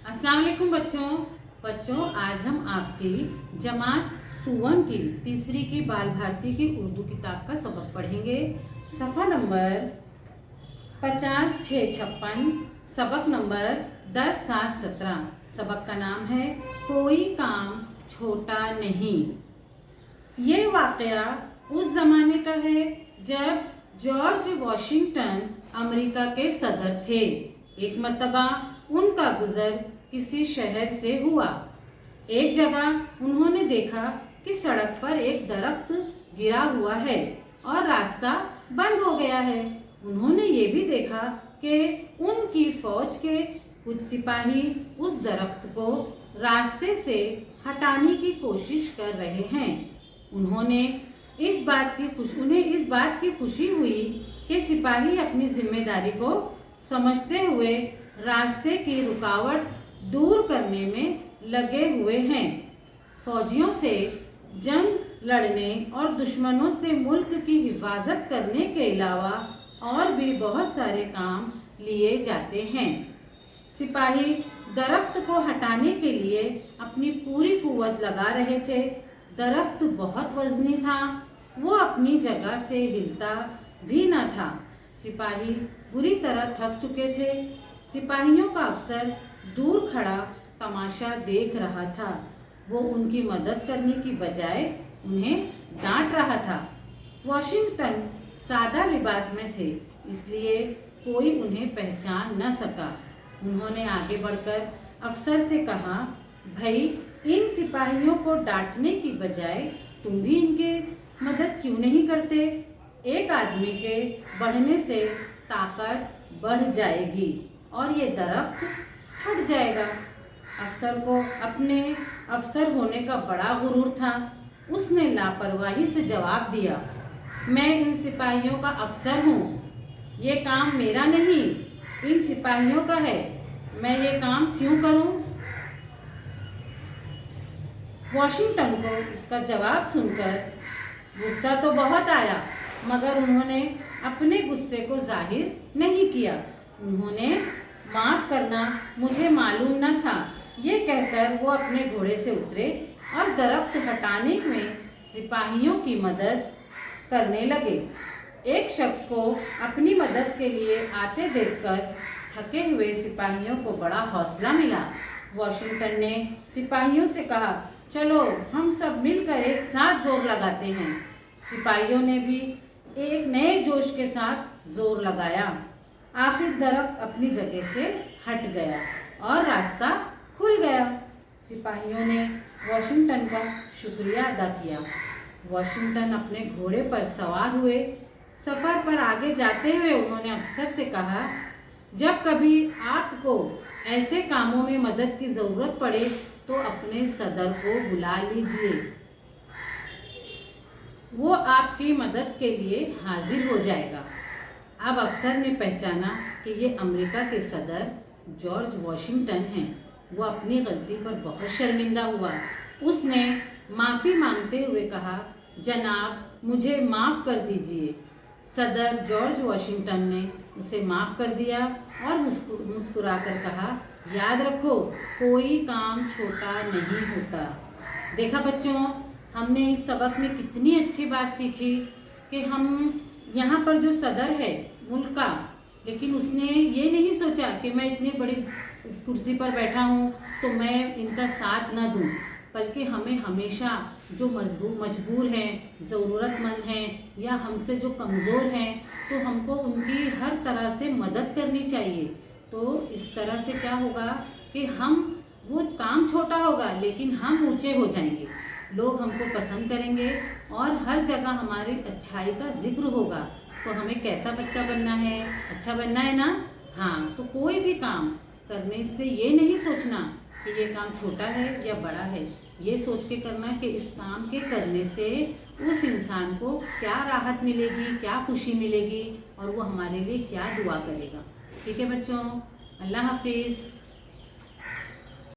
अस्सलाम वालेकुम बच्चों आज हम आपकी जमात सुवन की तीसरी की बाल भारती की उर्दू किताब का सबक पढ़ेंगे। सफ़ा नंबर 50-656, सबक नंबर 10-7-17। सबक का नाम है कोई काम छोटा नहीं। ये वाक़या उस ज़माने का है जब जॉर्ज वॉशिंगटन अमेरिका के सदर थे। एक मर्तबा उनका गुज़र किसी शहर से हुआ। एक जगह उन्होंने देखा कि सड़क पर एक दरख्त गिरा हुआ है और रास्ता बंद हो गया है। उन्होंने ये भी देखा कि उनकी फौज के कुछ सिपाही उस दरख्त को रास्ते से हटाने की कोशिश कर रहे हैं। उन्हें इस बात की खुशी हुई कि सिपाही अपनी जिम्मेदारी को समझते हुए रास्ते की रुकावट दूर करने में लगे हुए हैं। फौजियों से जंग लड़ने और दुश्मनों से मुल्क की हिफाजत करने के अलावा और भी बहुत सारे काम लिए जाते हैं। सिपाही दरख्त को हटाने के लिए अपनी पूरी कुव्वत लगा रहे थे। दरख्त बहुत वजनी था, वो अपनी जगह से हिलता भी न था। सिपाही बुरी तरह थक चुके थे। सिपाहियों का अफसर दूर खड़ा तमाशा देख रहा था। वो उनकी मदद करने की बजाय उन्हें डांट रहा था। वॉशिंगटन सादा लिबास में थे, इसलिए कोई उन्हें पहचान न सका। उन्होंने आगे बढ़कर अफसर से कहा, भाई इन सिपाहियों को डांटने की बजाय तुम भी इनके मदद क्यों नहीं करते? एक आदमी के बढ़ने से ताकत बढ़ जाएगी और ये दरख्त हट जाएगा। अफसर को अपने अफसर होने का बड़ा गुरूर था। उसने लापरवाही से जवाब दिया, मैं इन सिपाहियों का अफसर हूँ, ये काम मेरा नहीं, इन सिपाहियों का है। मैं ये काम क्यों करूँ? वॉशिंगटन को उसका जवाब सुनकर गुस्सा तो बहुत आया, मगर उन्होंने अपने गुस्से को जाहिर नहीं किया। उन्होंने माफ़ करना, मुझे मालूम न था, ये कहकर वो अपने घोड़े से उतरे और दरख्त हटाने में सिपाहियों की मदद करने लगे। एक शख्स को अपनी मदद के लिए आते देखकर थके हुए सिपाहियों को बड़ा हौसला मिला। वॉशिंगटन ने सिपाहियों से कहा, चलो हम सब मिलकर एक साथ जोर लगाते हैं। सिपाहियों ने भी एक नए जोश के साथ जोर लगाया। आखिर दरख्त अपनी जगह से हट गया और रास्ता खुल गया। सिपाहियों ने वॉशिंगटन का शुक्रिया अदा किया। वॉशिंगटन अपने घोड़े पर सवार हुए। सफ़र पर आगे जाते हुए उन्होंने अफसर से कहा, जब कभी आपको ऐसे कामों में मदद की ज़रूरत पड़े तो अपने सदर को बुला लीजिए, वो आपकी मदद के लिए हाजिर हो जाएगा। अब अफसर ने पहचाना कि ये अमेरिका के सदर जॉर्ज वॉशिंगटन हैं। वो अपनी गलती पर बहुत शर्मिंदा हुआ। उसने माफ़ी मांगते हुए कहा, जनाब मुझे माफ़ कर दीजिए। सदर जॉर्ज वॉशिंगटन ने उसे माफ़ कर दिया और मुस्कुराकर कहा, याद रखो कोई काम छोटा नहीं होता। देखा बच्चों, हमने इस सबक में कितनी अच्छी बात सीखी कि हम यहाँ पर जो सदर है मुल्क का, लेकिन उसने ये नहीं सोचा कि मैं इतनी बड़ी कुर्सी पर बैठा हूँ तो मैं इनका साथ ना दूँ, बल्कि हमें हमेशा जो मजबूर हैं, ज़रूरतमंद हैं या हमसे जो कमज़ोर हैं, तो हमको उनकी हर तरह से मदद करनी चाहिए। तो इस तरह से क्या होगा कि वो काम छोटा होगा लेकिन हम ऊँचे हो जाएंगे, लोग हमको पसंद करेंगे और हर जगह हमारी अच्छाई का जिक्र होगा। तो हमें कैसा बच्चा बनना है? अच्छा बनना है ना? हाँ, तो कोई भी काम करने से ये नहीं सोचना कि ये काम छोटा है या बड़ा है, ये सोच के करना कि इस काम के करने से उस इंसान को क्या राहत मिलेगी, क्या खुशी मिलेगी और वो हमारे लिए क्या दुआ करेगा। ठीक है बच्चों, अल्लाह हाफिज़।